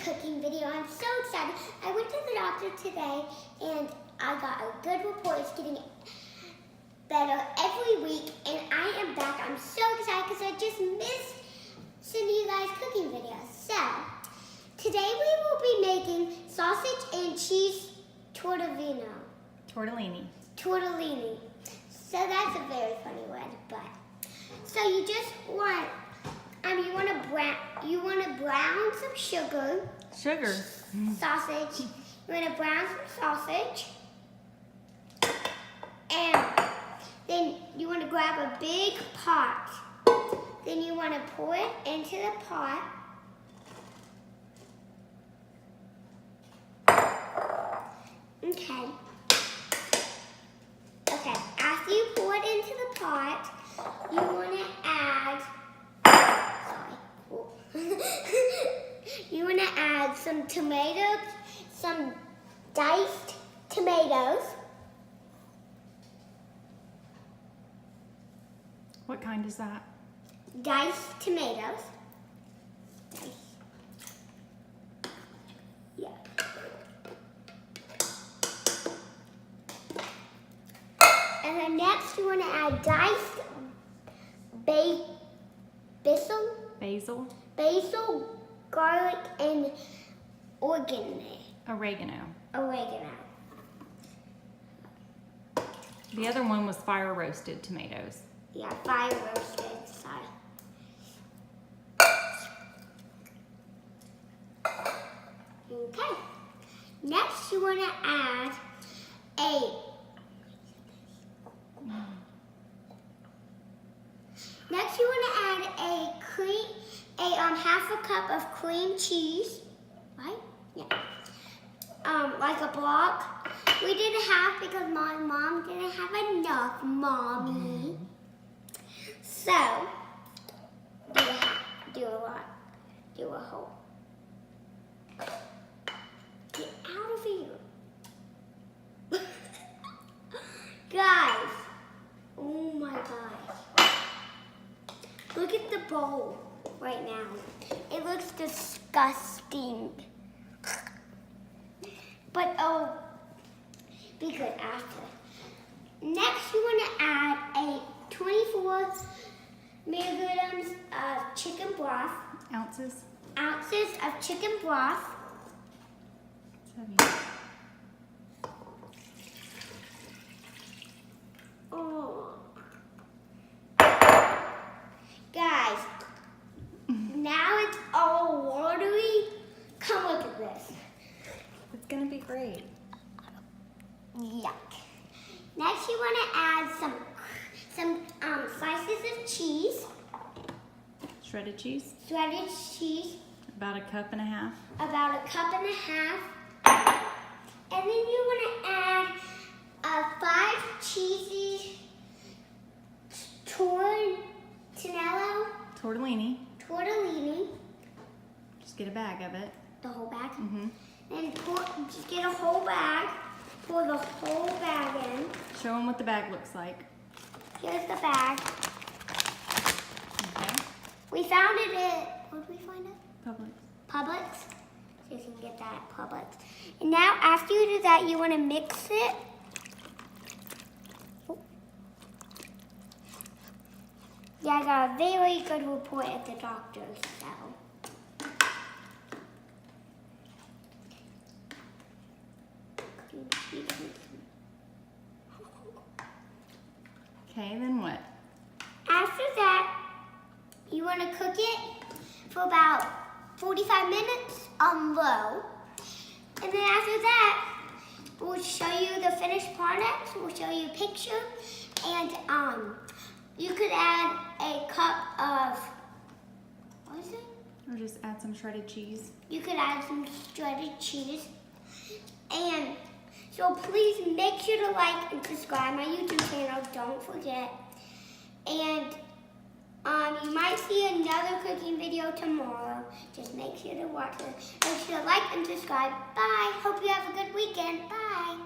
cooking video. I'm so excited. I went to the doctor today and I got a good report. It's getting better every week and I am back. I'm so excited because I just missed sending you guys cooking videos. So, today we will be making sausage and cheese tortellini. Tortellini. So that's a very funny word, but so you just want you want to brown some sugar. Sausage. You want to brown some sausage. And then you want to grab a big pot. Then you want to pour it into the pot. Okay. After you pour it into the pot, you want to add, you want to add some tomatoes, some diced tomatoes. What kind is that? Diced tomatoes. Yeah. And then next you want to add diced basil, garlic, and oregano. The other one was fire roasted tomatoes. Yeah, fire roasted, sorry. Okay. Next you want to add half a cup of cream cheese, right? Yeah. Like a block. We did a half because my mom didn't have enough, Mommy. So, do a half, do a lot, do a whole. Get out of here. Guys, oh my gosh. Look at the bowl right now. It looks disgusting. But oh, be good after. Next, you want to add a 24 milligrams of chicken broth. Ounces of chicken broth. Oh. Guys, now it's all watery. Come look at this. It's gonna be great. Yuck. Next, you want to add some slices of cheese. Shredded cheese. About a cup and a half. And then you want to add 5 cheesy tortellini. Just get a bag of it. The whole bag? Mm-hmm. And just get a whole bag. Pour the whole bag in. Show them what the bag looks like. Here's the bag. Okay. We found it at, where did we find it? Publix. So you can get that at Publix. And now after you do that, you want to mix it. Yeah, I got a very good report at the doctor, so. Okay, then what? After that, you want to cook it for about 45 minutes on low. And then after that, we'll show you the finished product. We'll show you a picture. And you could add a cup of, what is it? Or just add some shredded cheese. You could add some shredded cheese. And so please make sure to like and subscribe my YouTube channel. Don't forget. And you might see another cooking video tomorrow. Just make sure to watch it. Make sure to like and subscribe. Bye. Hope you have a good weekend. Bye.